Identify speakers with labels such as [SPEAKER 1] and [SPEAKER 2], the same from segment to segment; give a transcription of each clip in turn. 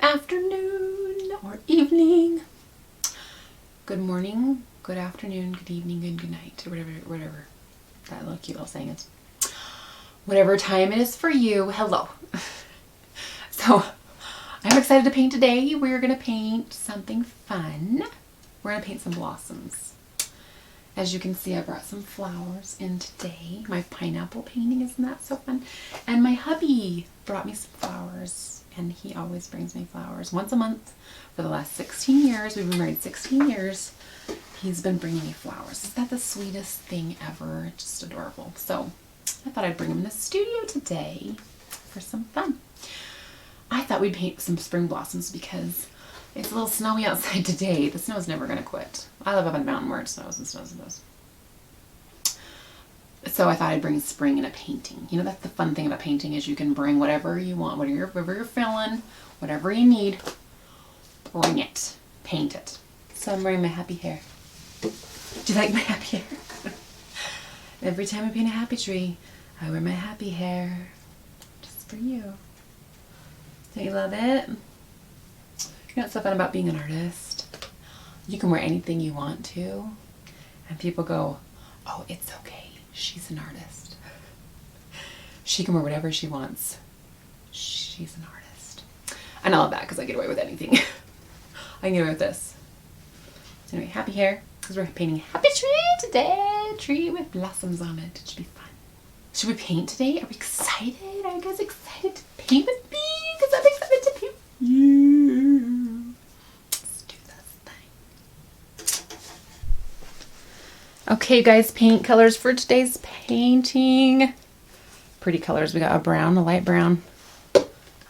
[SPEAKER 1] afternoon or evening. Good morning, good afternoon, good evening, and good night, or whatever that little cute little saying is. Whatever time it is for you, hello. So, I'm excited to paint today. We're going to paint something fun. We're going to paint some blossoms. As you can see, I brought some flowers in today. My pineapple painting, isn't that so fun? And my hubby brought me some flowers, and he always brings me flowers once a month for the last 16 years. We've been married 16 years. He's been bringing me flowers. Isn't that the sweetest thing ever? Just adorable. So I thought I'd bring him in the studio today for some fun. I thought we'd paint some spring blossoms because it's a little snowy outside today. The snow's never going to quit. I live up on a mountain where it snows and snows and snows. So I thought I'd bring spring in a painting. You know, that's the fun thing about painting is you can bring whatever you want, whatever you're feeling, whatever you need, bring it, paint it. So I'm wearing my happy hair. Do you like my happy hair? Every time I paint a happy tree, I wear my happy hair just for you. Don't you love it? You know what's so fun about being an artist? You can wear anything you want to, and people go, oh, it's okay. She's an artist. She can wear whatever she wants. She's an artist. And I love that because I get away with anything. I can get away with this. Anyway, happy hair because we're painting a happy tree today. A tree with blossoms on it. It should be fun. Should we paint today? Are we excited? Are you guys excited to paint with me? Because I'm excited to paint with you. Let's do this thing. Okay, guys, paint colors for today's painting. Pretty colors. We got a brown, a light brown,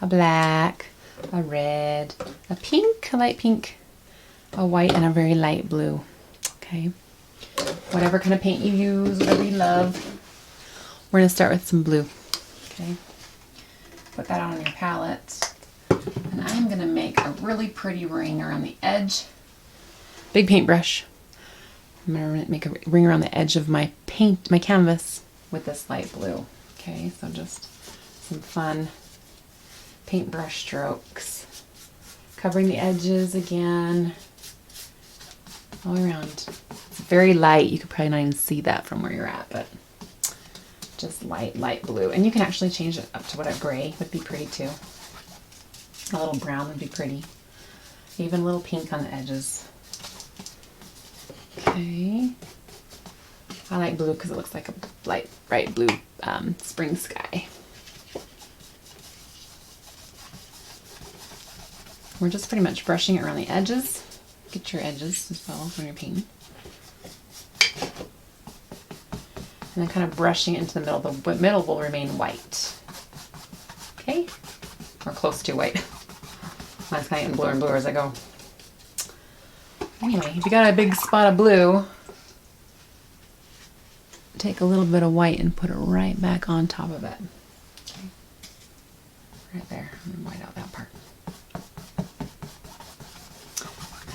[SPEAKER 1] a black, a red, a pink, a light pink, a white, and a very light blue. Okay. Whatever kind of paint you use, whatever you love. We're going to start with some blue. Okay. Put that on your palette. And I'm going to make a really pretty ring around the edge. Big paintbrush. I'm going to make a ring around the edge of my canvas with this light blue. Okay, so just some fun paintbrush strokes. Covering the edges again. All around. It's very light. You could probably not even see that from where you're at, but just light blue. And you can actually change it up to what a gray would be pretty too. A little brown would be pretty. Even a little pink on the edges. Okay. I like blue because it looks like a bright blue spring sky. We're just pretty much brushing it around the edges. Get your edges as well when you're painting. And then kind of brushing it into the middle. The middle will remain white. Okay? Or close to white. Mine's kind of getting bluer and bluer as I go. Anyway, if you got a big spot of blue, take a little bit of white and put it right back on top of it. Okay. Right there. And white out that part.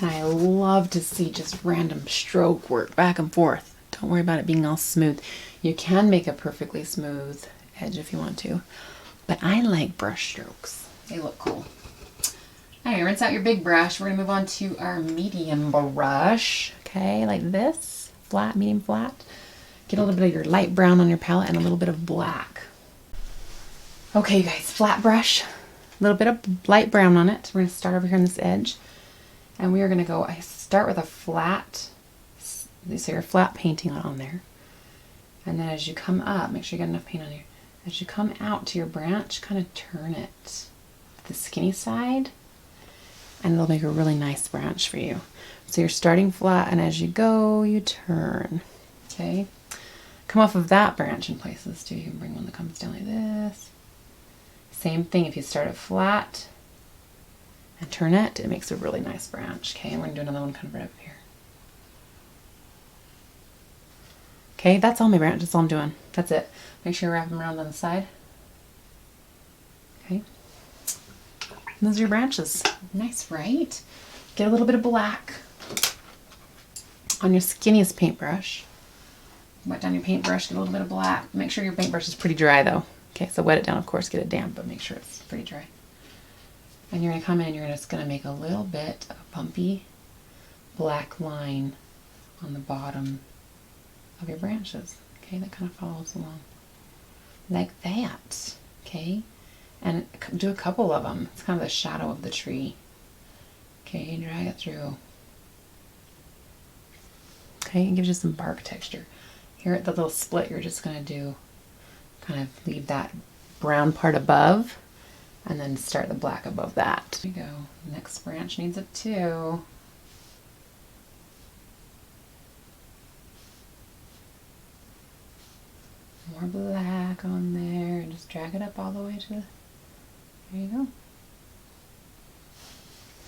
[SPEAKER 1] And I love to see just random stroke work back and forth. Don't worry about it being all smooth. You can make a perfectly smooth edge if you want to, but I like brush strokes. They look cool. Alright, rinse out your big brush. We're going to move on to our medium brush. Okay, like this. Flat, medium flat. Get a little bit of your light brown on your palette and a little bit of black. Okay, you guys, flat brush. A little bit of light brown on it. We're going to start over here on this edge. And we are going to go, I start with a flat, so your flat painting on there. And then as you come up, make sure you got enough paint on you. As you come out to your branch, kind of turn it to the skinny side. And it'll make a really nice branch for you. So you're starting flat, and as you go, you turn. Okay? Come off of that branch in places too. You can bring one that comes down like this. Same thing, if you start it flat and turn it, it makes a really nice branch. Okay, and we're going to do another one kind of right up here. Okay, that's all my branches. That's all I'm doing. That's it. Make sure you wrap them around on the side. Okay. And those are your branches. Nice, right? Get a little bit of black on your skinniest paintbrush. Wet down your paintbrush, get a little bit of black. Make sure your paintbrush is pretty dry though. Okay, so wet it down, of course, get it damp, but make sure it's pretty dry. And you're going to come in and you're just going to make a little bit of a bumpy black line on the bottom of your branches. Okay, that kind of follows along. Like that. Okay, and do a couple of them. It's kind of the shadow of the tree. Okay, drag it through. Okay, it gives you some bark texture. Here at the little split, you're just going to do, kind of leave that brown part above, and then start the black above that. There you go. Next branch needs it too. More black on there, and just drag it up all the way to the, there you go.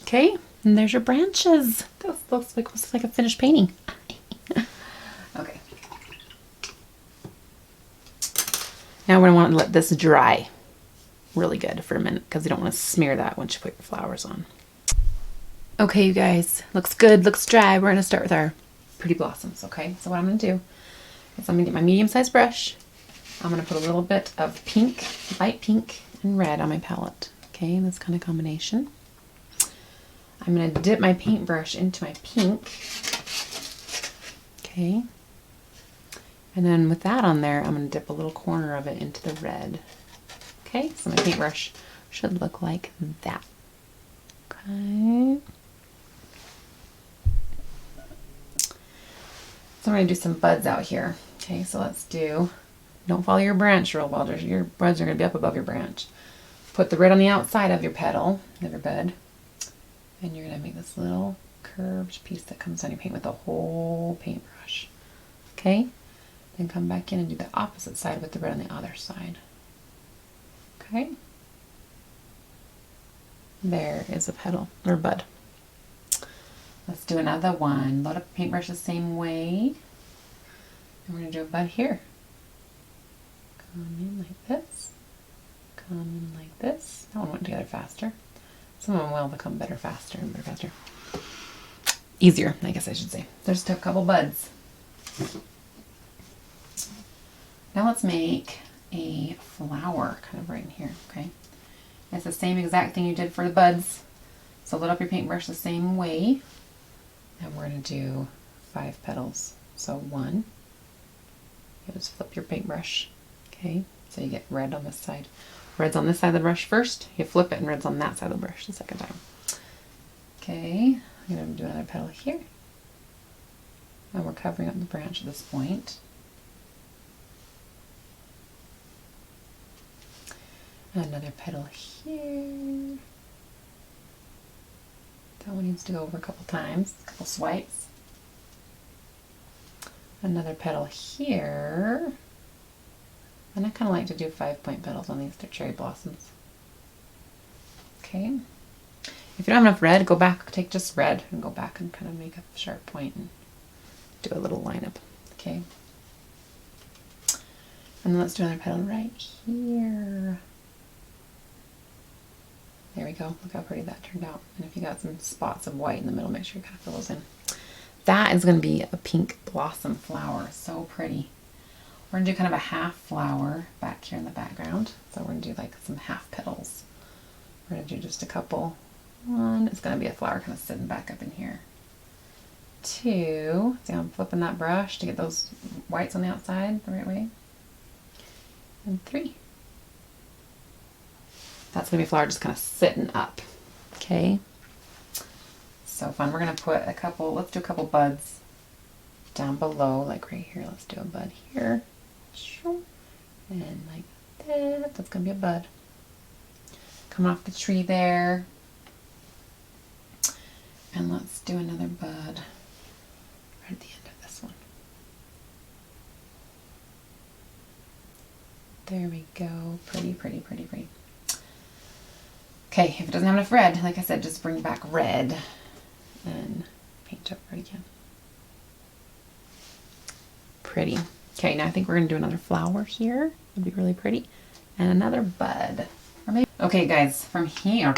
[SPEAKER 1] Okay, and there's your branches. That looks like a finished painting. Okay. Now we're going to want to let this dry really good for a minute because you don't want to smear that once you put your flowers on. Okay, you guys, looks good, looks dry. We're going to start with our pretty blossoms, okay? So what I'm going to do is I'm going to get my medium-sized brush. I'm going to put a little bit of pink, light pink, and red on my palette, okay, in this kind of combination. I'm going to dip my paintbrush into my pink, okay, and then with that on there, I'm going to dip a little corner of it into the red, okay, so my paintbrush should look like that, okay. So I'm going to do some buds out here, okay, so let's do, don't follow your branch real well, your buds are going to be up above your branch. Put the red on the outside of your petal, of your bud, and you're going to make this little curved piece that comes on your paint with the whole paintbrush. Okay? Then come back in and do the opposite side with the red on the other side. Okay? There is a petal, or bud. Let's do another one. Load up the paintbrush the same way. And we're going to do a bud here. Come in like this. Come in like this. That one went together faster. Some of them will become better faster and better faster. Easier, I guess I should say. There's a couple buds. Now let's make a flower kind of right in here, okay? It's the same exact thing you did for the buds. So load up your paintbrush the same way. And we're going to do 5 petals. So 1. You just flip your paintbrush, okay? So you get red on this side. Red's on this side of the brush first. You flip it and red's on that side of the brush the second time. Okay, I'm going to do another petal here. And we're covering up the branch at this point. Another petal here. That one needs to go over a couple times, a couple swipes. Another petal here. And I kind of like to do 5-point petals on these. They're cherry blossoms. Okay. If you don't have enough red, go back, take just red and go back and kind of make a sharp point and do a little lineup. Okay. And then let's do another petal right here. There we go. Look how pretty that turned out. And if you got some spots of white in the middle, make sure you kind of fill those in. That is going to be a pink blossom flower. So pretty. We're going to do kind of a half flower back here in the background. So we're going to do like some half petals. We're going to do just a couple. 1, it's going to be a flower kind of sitting back up in here. 2, see how I'm flipping that brush to get those whites on the outside the right way. And 3. That's going to be a flower just kind of sitting up. Okay. So fun. We're going to put a couple, let's do a couple buds down below, like right here. Let's do a bud here. And like that. That's going to be a bud. Coming off the tree there. And let's do another bud right at the end of this one. There we go. Pretty, pretty, pretty, pretty. Okay, if it doesn't have enough red, like I said, just bring back red and paint over it again. Pretty. Okay, now I think we're going to do another flower here. It'd be really pretty. And another bud. Or maybe. Okay, guys, from here,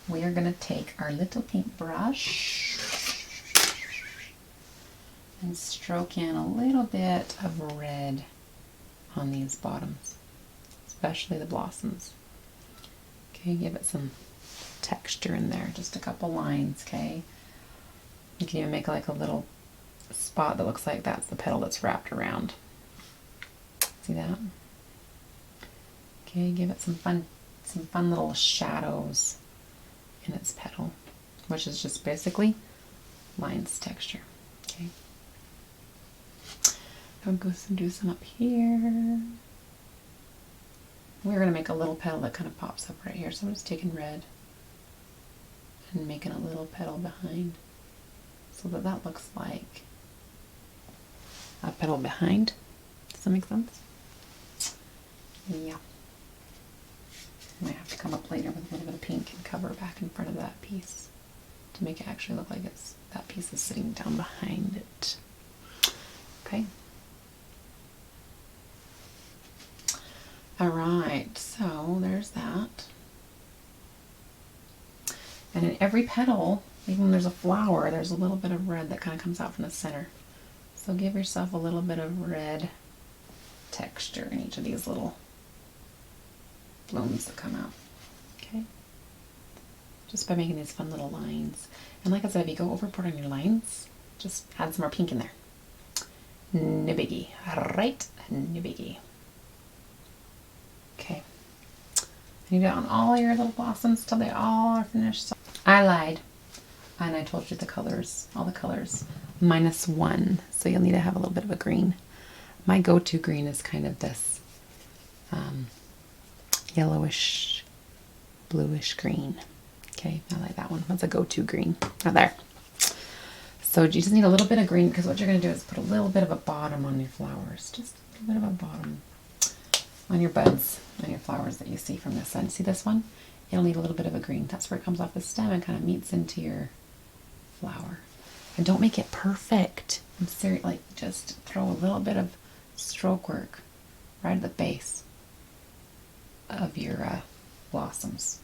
[SPEAKER 1] we are going to take our little paintbrush and stroke in a little bit of red on these bottoms, especially the blossoms. Okay, give it some texture in there, just a couple lines, okay? You can even make like a little spot that looks like that's the petal that's wrapped around. See that? Okay, give it some fun little shadows in its petal, which is just basically lines texture. Okay. I'll go do some up here. We're going to make a little petal that kind of pops up right here. So I'm just taking red and making a little petal behind so that that looks like a petal behind. Does that make sense? Yeah. I might have to come up later with a little bit of pink and cover back in front of that piece to make it actually look like it's that piece is sitting down behind it. Okay. All right, so there's that. And in every petal, even when there's a flower, there's a little bit of red that kind of comes out from the center. So give yourself a little bit of red texture in each of these little blooms that come out. Okay? Just by making these fun little lines. And like I said, if you go overboard on your lines, just add some more pink in there. No biggie. Right? No biggie. Okay. You do it on all your little blossoms till they all are finished. So I lied. And I told you the colors, all the colors, -1. So you'll need to have a little bit of a green. My go-to green is kind of this yellowish, bluish green. Okay, I like that one. That's a go-to green. Right there. So you just need a little bit of green because what you're going to do is put a little bit of a bottom on your flowers. Just a little bit of a bottom on your buds, on your flowers that you see from this side. See this one? It'll need a little bit of a green. That's where it comes off the stem and kind of meets into your flower. And don't make it perfect. I'm serious, like just throw a little bit of stroke work right at the base of your blossoms.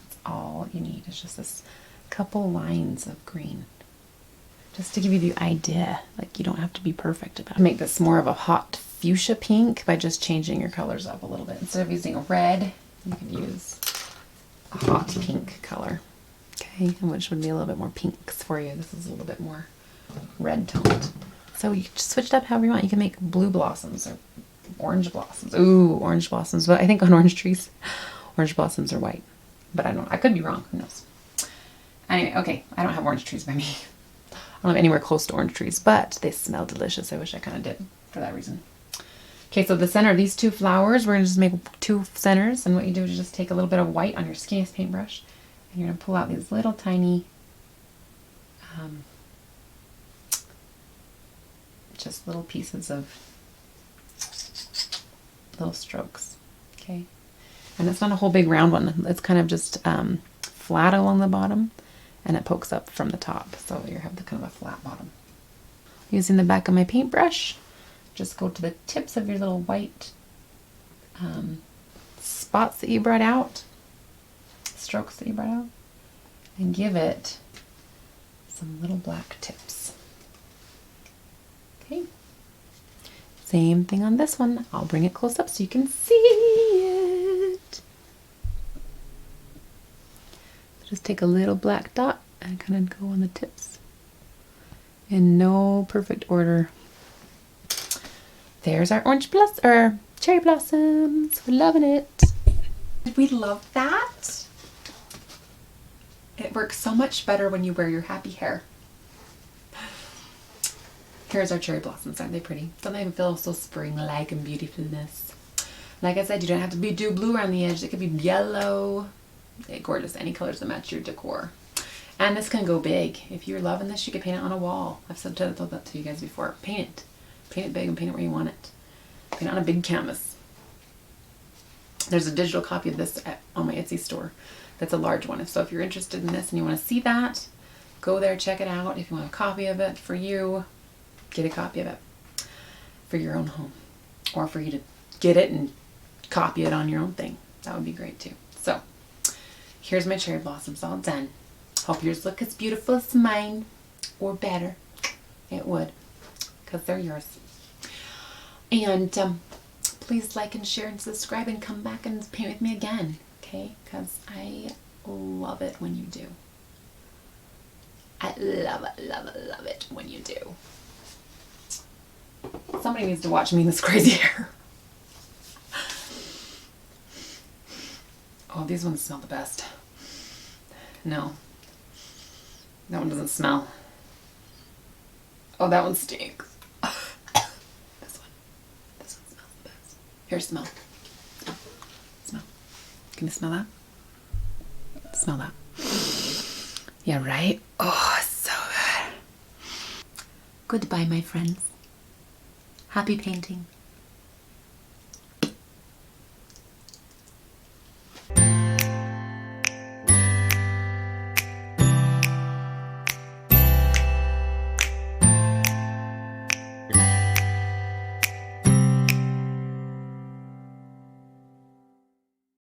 [SPEAKER 1] That's all you need. It's just this couple lines of green. Just to give you the idea, like you don't have to be perfect about it. Make this more of a hot fuchsia pink by just changing your colors up a little bit. Instead of using a red, you can use a hot pink color. Okay, which would be a little bit more pinks for you. This is a little bit more red toned. So you just switch it up however you want. You can make blue blossoms or orange blossoms. Ooh, orange blossoms. But I think on orange trees, orange blossoms are white. But I could be wrong. Who knows? Anyway, okay. I don't have orange trees by me. I don't have anywhere close to orange trees, but they smell delicious. I wish I kind of did for that reason. Okay, so the center of these two flowers, we're going to just make 2 centers. And what you do is just take a little bit of white on your skinniest paintbrush. And you're going to pull out these little tiny, just little pieces of little strokes. Okay. And it's not a whole big round one. It's kind of just flat along the bottom. And it pokes up from the top. So you have the kind of a flat bottom. Using the back of my paintbrush, just go to the tips of your little white spots that you brought out, strokes that you brought out, and give it some little black tips. Okay. Same thing on this one. I'll bring it close up so you can see it. Just take a little black dot and kind of go on the tips in no perfect order. There's our or cherry blossoms. We're loving it. Did we love that? It works so much better when you wear your happy hair. Here's our cherry blossoms. Aren't they pretty? Don't they feel so spring-like and beautifulness? Like I said, you don't have to be do blue around the edge. It could be yellow. They're gorgeous. Any colors that match your decor. And this can go big. If you're loving this, you could paint it on a wall. I've told that to you guys before. Paint it. Paint it big and paint it where you want it. Paint it on a big canvas. There's a digital copy of this on my Etsy store. That's a large one. So if you're interested in this and you want to see that, go there, check it out. If you want a copy of it for you, get a copy of it for your own home. Or for you to get it and copy it on your own thing. That would be great too. So, here's my cherry blossoms all done. Hope yours look as beautiful as mine. Or better. It would. Because they're yours. And please like and share and subscribe and come back and paint with me again. Okay? okay? Because I love it when you do. I love it, love it, love it when you do. Somebody needs to watch me in this crazy hair. Oh, these ones smell the best. No. That one doesn't smell. Oh, that one stinks. This one. This one smells the best. Here, smell. Smell. Smell. Can you smell that? Smell that. Yeah, right? Oh, so good. Goodbye, my friends. Happy painting.